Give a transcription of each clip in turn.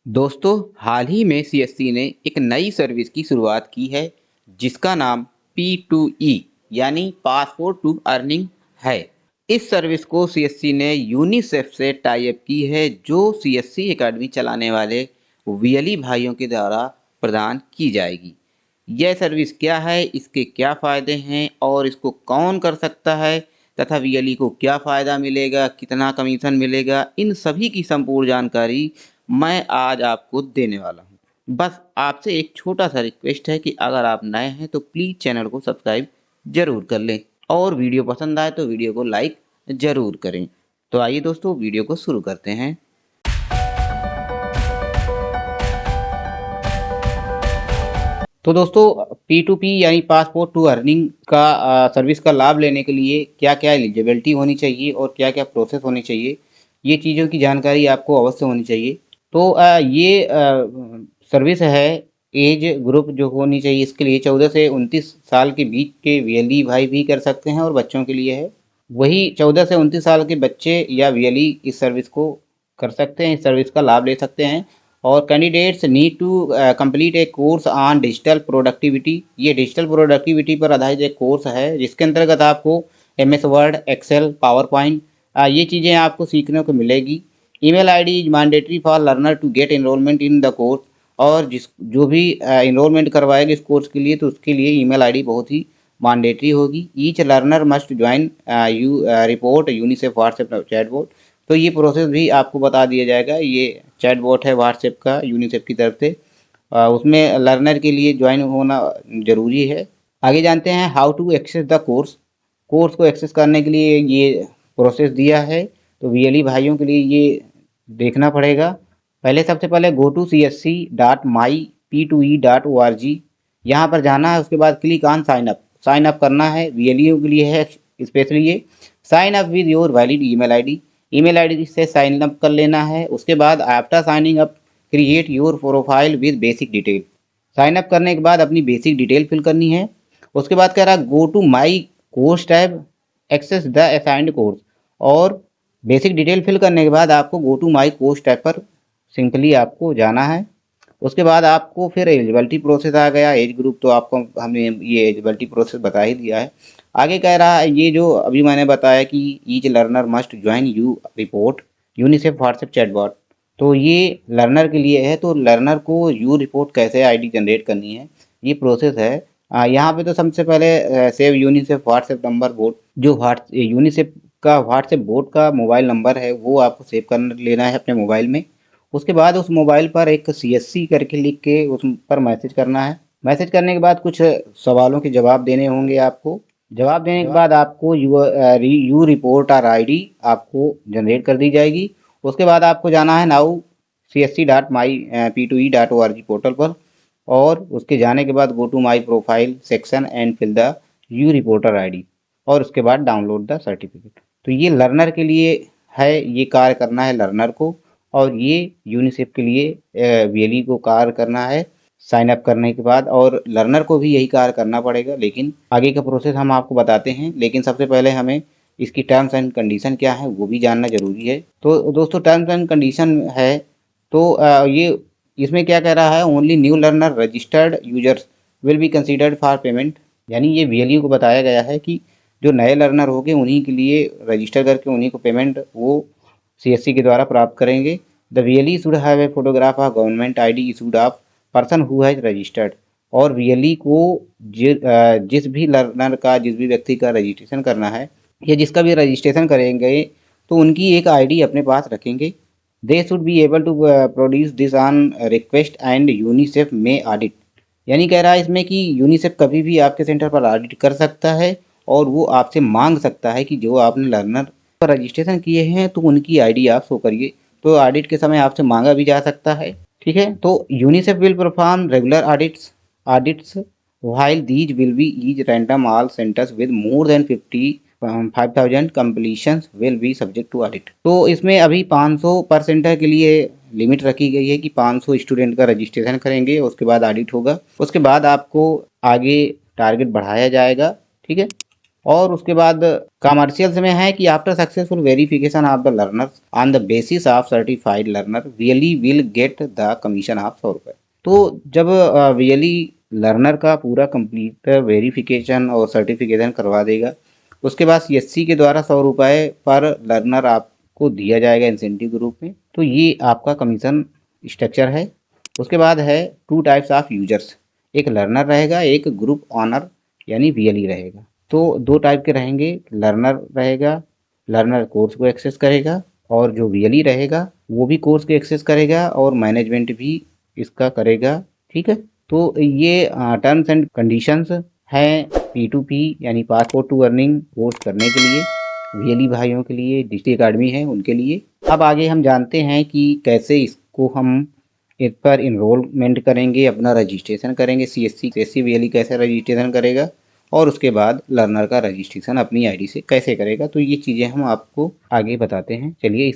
दोस्तों, हाल ही में सीएससी ने एक नई सर्विस की शुरुआत की है जिसका नाम P2E यानी पासपोर्ट टू अर्निंग है। इस सर्विस को सीएससी ने यूनिसेफ से टाई अप की है जो सीएससी एकेडमी चलाने वाले वीएलई भाइयों के द्वारा प्रदान की जाएगी। यह सर्विस क्या है, इसके क्या फ़ायदे हैं और इसको कौन कर सकता है तथा वीएलई को क्या फ़ायदा मिलेगा, कितना कमीशन मिलेगा, इन सभी की संपूर्ण जानकारी मैं आज आपको देने वाला हूँ। बस आपसे एक छोटा-सा रिक्वेस्ट है कि अगर आप नए हैं तो प्लीज़ चैनल को सब्सक्राइब ज़रूर कर लें और वीडियो पसंद आए तो वीडियो को लाइक ज़रूर करें। तो आइए दोस्तों वीडियो को शुरू करते हैं। तो दोस्तों P2P यानी पासपोर्ट टू अर्निंग का सर्विस का लाभ लेने के लिए क्या-क्या एलिजिबिलिटी होनी चाहिए और क्या-क्या प्रोसेस होनी चाहिए, ये चीज़ों की जानकारी आपको अवश्य होनी चाहिए। तो ये सर्विस है, एज ग्रुप जो होनी चाहिए इसके लिए 14 से 29 साल के बीच के वीएलई भाई भी कर सकते हैं और बच्चों के लिए है। वही 14 से 29 साल के बच्चे या वीएलई इस सर्विस को कर सकते हैं, इस सर्विस का लाभ ले सकते हैं। और candidates need to complete a course on digital productivity. ये डिजिटल प्रोडक्टिविटी पर आधारित एक कोर्स है जिसके अंतर्गत आपको MS Word, Excel, PowerPoint ये चीज़ें आपको सीखने को मिलेगी। Email ID is mandatory for learner to get enrolment in the course. और जो भी एनरोलमेंट करवाएगा इस कोर्स के लिए तो उसके लिए ईमेल आईडी बहुत ही मैंडेटरी होगी। Each learner must join report UNICEF WhatsApp chatbot. तो ये प्रोसेस भी आपको बता दिया जाएगा। ये चैटबॉट है व्हाट्सएप का यूनिसेफ की तरफ से, उसमें लर्नर के लिए ज्वाइन होना ज़रूरी है। आगे जानते हैं how to access the course. Course को एक्सेस करने के लिए ये प्रोसेस दिया है, तो वीएलई भाइयों के लिए ये देखना पड़ेगा। पहले सबसे पहले गो टू csc.myp2e.org, यहाँ पर जाना है। उसके बाद click on sign up, sign up करना है। वीएलईओ के लिए है स्पेशली ये। Sign up with your valid email ID, email ID से साइन अप कर लेना है। उसके बाद after signing up create your profile with basic detail. Sign up करने के बाद अपनी बेसिक डिटेल फिल करनी है। उसके बाद कह रहा है go to my course tab, access the assigned course. और बेसिक डिटेल फिल करने के बाद आपको go to my course tab पर सिंपली आपको जाना है। उसके बाद आपको फिर एलिजिबिलिटी प्रोसेस आ गया। एज ग्रुप तो आपको हमने ये एलिजिबिलिटी प्रोसेस बता ही दिया है। आगे कह रहा है ये जो अभी मैंने बताया कि each learner must join you report UNICEF WhatsApp chatbot, तो ये लर्नर के लिए है। तो लर्नर को यू रिपोर्ट कैसे आईडी जनरेट करनी है ये प्रोसेस है। यहाँ पे तो सबसे पहले save UNICEF WhatsApp number boat, जो यूनिसेफ का व्हाट्सएप बोट का मोबाइल नंबर है वो आपको सेव कर लेना है अपने मोबाइल में। उसके बाद उस मोबाइल पर एक CSC करके लिख के उस पर मैसेज करना है। मैसेज करने के बाद कुछ सवालों के जवाब देने होंगे आपको। जवाब देने के बाद आपको यू रिपोर्ट और आईडी आपको जनरेट कर दी जाएगी। उसके बाद आपको जाना है नाउ csc.myp2e.org पोर्टल पर। और उसके जाने के बाद go to my profile section and fill the U reporter ID. और उसके बाद डाउनलोड द सर्टिफिकेट। तो ये लर्नर के लिए है, ये कार्य करना है लर्नर को। और ये यूनिसेफ के लिए वीएलई को कार्य करना है साइन अप करने के बाद। और लर्नर को भी यही कार्य करना पड़ेगा, लेकिन आगे का प्रोसेस हम आपको बताते हैं। लेकिन सबसे पहले हमें इसकी टर्म्स एंड कंडीशन क्या है वो भी जानना जरूरी है। तो दोस्तों टर्म्स एंड कंडीशन है, तो ये इसमें क्या कह रहा है, only new learner registered users will be considered for payment. यानी ये वीएलई को बताया गया है कि जो नए लर्नर होंगे उन्हीं के लिए रजिस्टर करके उन्हीं को पेमेंट वो CSC के द्वारा प्राप्त करेंगे। The VLE should have a photograph of government ID issued of person who has registered. और वीएलई को जिस भी लर्नर का, जिस भी व्यक्ति का रजिस्ट्रेशन करना है या जिसका भी रजिस्ट्रेशन करेंगे तो उनकी एक आईडी अपने पास रखेंगे। They should be able to produce this on request and UNICEF में ऑडिट। यानी कह रहा है इसमें कि यूनिसेफ कभी भी आपके सेंटर पर ऑडिट कर सकता है और वो आपसे मांग सकता है कि जो आपने लर्नर पर रजिस्ट्रेशन किए हैं तो उनकी आईडी आप शो करिए। तो ऑडिट के समय आपसे मांगा भी जा सकता है। ठीक है, तो UNICEF will perform regular audits while these will be each random all centers with more than 5,000 completions will be subject to audit। तो इसमें अभी 500 पर सेंटर के लिए लिमिट रखी गई है कि 500 स्टूडेंट का रजिस्ट्रेशन करेंगे, उसके बाद ऑडिट होगा। उसके बाद आपको आगे टारगेट बढ़ाया जाएगा। ठीक है, और उसके बाद कमर्शियल्स में है कि after successful verification of the learner on the basis of certified learner really will get the commission of 100 रुपये। तो जब रियली लर्नर का पूरा कंप्लीट वेरिफिकेशन और सर्टिफिकेशन करवा देगा, उसके बाद सीएससी के द्वारा 100 रुपये पर लर्नर आपको दिया जाएगा इंसेंटिव के रूप में। तो ये आपका कमीशन स्ट्रक्चर है। उसके बाद है 2 टाइप्स ऑफ यूजर्स, एक लर्नर रहेगा, एक ग्रुप ऑनर यानी वीएलई रहेगा। तो 2 टाइप के रहेंगे, लर्नर रहेगा, लर्नर कोर्स को एक्सेस करेगा, और जो वीएलई रहेगा वो भी कोर्स को एक्सेस करेगा और मैनेजमेंट भी इसका करेगा। ठीक है, तो ये टर्म्स एंड कंडीशंस हैं P2P यानी पासपोर्ट टू अर्निंग कोर्स करने के लिए, वीएलई भाइयों के लिए, डिजिटल अकाडमी है उनके लिए। अब आगे हम जानते हैं कि कैसे इसको हम इस पर इनरोलमेंट करेंगे, अपना रजिस्ट्रेशन करेंगे। सीएससी वीएलई कैसे रजिस्ट्रेशन करेगा और उसके बाद लर्नर का रजिस्ट्रेशन अपनी आईडी से कैसे करेगा, तो ये चीज़ें हम आपको आगे बताते हैं। चलिए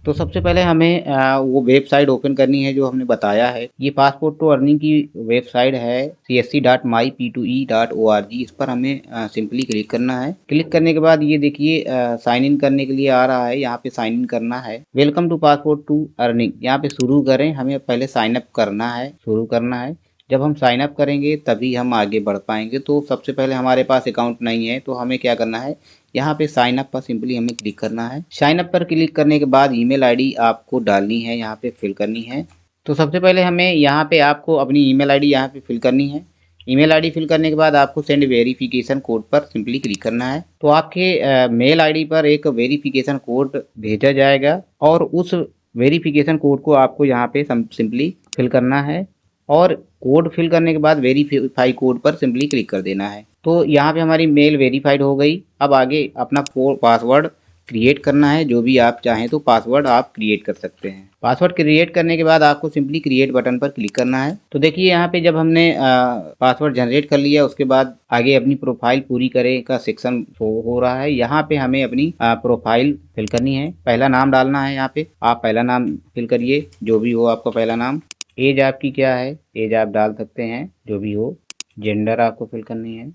तो सबसे पहले हमें वो वेबसाइट ओपन करनी है जो हमने बताया है। ये पासपोर्ट टू अर्निंग की वेबसाइट है csc.myp2e.org। इस पर हमें सिंपली क्लिक करना है। क्लिक करने के बाद ये देखिए साइन इन करने के लिए आ रहा है, यहाँ पे साइन इन करना है। Welcome to passport to earning, यहाँ पे शुरू करें, हमें पहले साइन अप करना है, शुरू करना है। जब हम साइन अप करेंगे तभी हम आगे बढ़ पाएंगे। तो सबसे पहले हमारे पास अकाउंट नहीं है तो हमें क्या करना है, यहाँ पे साइन अप पर सिंपली हमें क्लिक करना है। साइन अप पर क्लिक करने के बाद ईमेल आईडी आपको डालनी है, यहाँ पे फिल करनी है। तो सबसे पहले हमें यहाँ पे आपको अपनी ईमेल आईडी यहाँ पे फिल करनी है। ईमेल आईडी फिल करने के बाद आपको सेंड वेरिफिकेशन कोड पर सिंपली क्लिक करना है। तो आपके मेल आईडी पर एक वेरिफिकेशन कोड भेजा जाएगा और उस वेरिफिकेशन कोड को आपको यहाँ पे सिंपली फिल करना है, और कोड फिल करने के बाद वेरीफाई कोड पर सिंपली क्लिक कर देना है। तो यहाँ पे हमारी मेल वेरीफाइड हो गई। अब आगे अपना पासवर्ड क्रिएट करना है, जो भी आप चाहें तो पासवर्ड आप क्रिएट कर सकते हैं। पासवर्ड क्रिएट करने के बाद आपको सिंपली क्रिएट बटन पर क्लिक करना है। तो देखिए यहाँ पे जब हमने पासवर्ड जनरेट कर लिया, उसके बाद आगे अपनी प्रोफाइल पूरी करें का सेक्शन शो हो रहा है। यहाँ पे हमें अपनी प्रोफाइल फिल करनी है, पहला नाम डालना है। यहाँ पे आप पहला नाम फिल करिए, जो भी हो आपका पहला नाम। एज आपकी क्या है, एज आप डाल सकते हैं जो भी हो। जेंडर आपको फिल करनी है।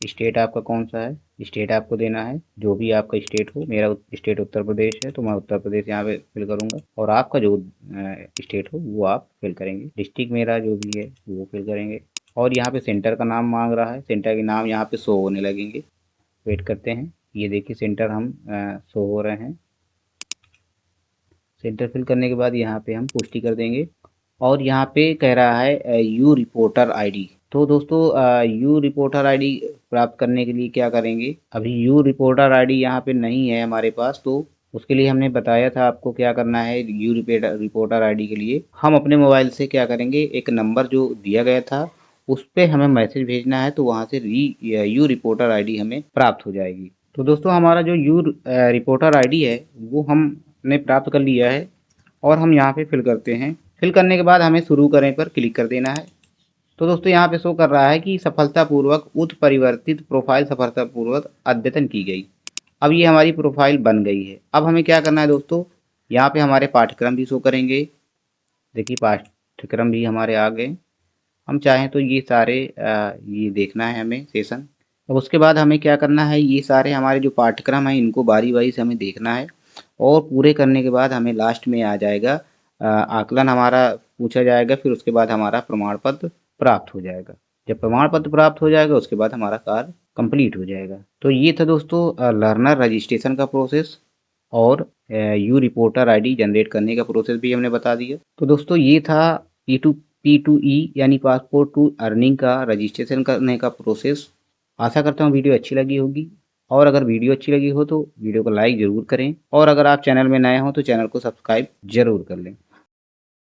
स्टेट आपका कौन सा है, स्टेट आपको देना है, जो भी आपका स्टेट हो। मेरा स्टेट उत्तर प्रदेश है तो मैं उत्तर प्रदेश यहाँ पे फिल करूँगा, और आपका जो स्टेट हो वो आप फिल करेंगे। डिस्ट्रिक्ट मेरा जो भी है वो फिल करेंगे। और यहाँ पे सेंटर का नाम मांग रहा है, सेंटर के नाम यहाँ पे शो होने लगेंगे। वेट करते हैं, ये देखिए सेंटर हम शो हो रहे हैं। सेंटर फिल करने के बाद यहाँ पे हम पुष्टि कर देंगे, और यहाँ पे कह रहा है यू रिपोर्टर आईडी। तो दोस्तों यू रिपोर्टर आईडी प्राप्त करने के लिए क्या करेंगे, अभी यू रिपोर्टर आईडी यहाँ पे नहीं है हमारे पास, तो उसके लिए हमने बताया था आपको क्या करना है। यू रिपोर्टर आईडी के लिए हम अपने मोबाइल से क्या करेंगे, एक नंबर जो दिया गया था उस पर हमें मैसेज भेजना है, तो वहाँ से यू रिपोर्टर आईडी हमें प्राप्त हो जाएगी। तो दोस्तों हमारा जो यू रिपोर्टर आईडी है वो हमने प्राप्त कर लिया है, और हम यहाँ पे फिल करते हैं। फिल करने के बाद हमें शुरू करें पर क्लिक कर देना है। तो दोस्तों यहाँ पे शो कर रहा है कि सफलतापूर्वक उत्परिवर्तित प्रोफाइल सफलतापूर्वक अद्यतन की गई। अब ये हमारी प्रोफाइल बन गई है। अब हमें क्या करना है दोस्तों, यहाँ पे हमारे पाठ्यक्रम भी शो करेंगे। देखिए पाठ्यक्रम भी हमारे आ गए। हम चाहें तो ये सारे ये देखना है हमें सेशन। अब उसके बाद हमें क्या करना है, ये सारे हमारे जो पाठ्यक्रम हैं इनको बारी बारी से हमें देखना है, और पूरे करने के बाद हमें लास्ट में आ जाएगा आकलन हमारा पूछा जाएगा। फिर उसके बाद हमारा प्रमाण पत्र प्राप्त हो जाएगा। जब प्रमाण पत्र प्राप्त हो जाएगा उसके बाद हमारा कार्य कंप्लीट हो जाएगा। तो ये था दोस्तों लर्नर रजिस्ट्रेशन का प्रोसेस, और यू रिपोर्टर आईडी जनरेट करने का प्रोसेस भी हमने बता दिया। तो दोस्तों ये था P2E यानी पासपोर्ट टू अर्निंग का रजिस्ट्रेशन करने का प्रोसेस। आशा करता हूँ वीडियो अच्छी लगी होगी, और अगर वीडियो अच्छी लगी हो तो वीडियो को लाइक ज़रूर करें, और अगर आप चैनल में नए हो तो चैनल को सब्सक्राइब ज़रूर कर लें।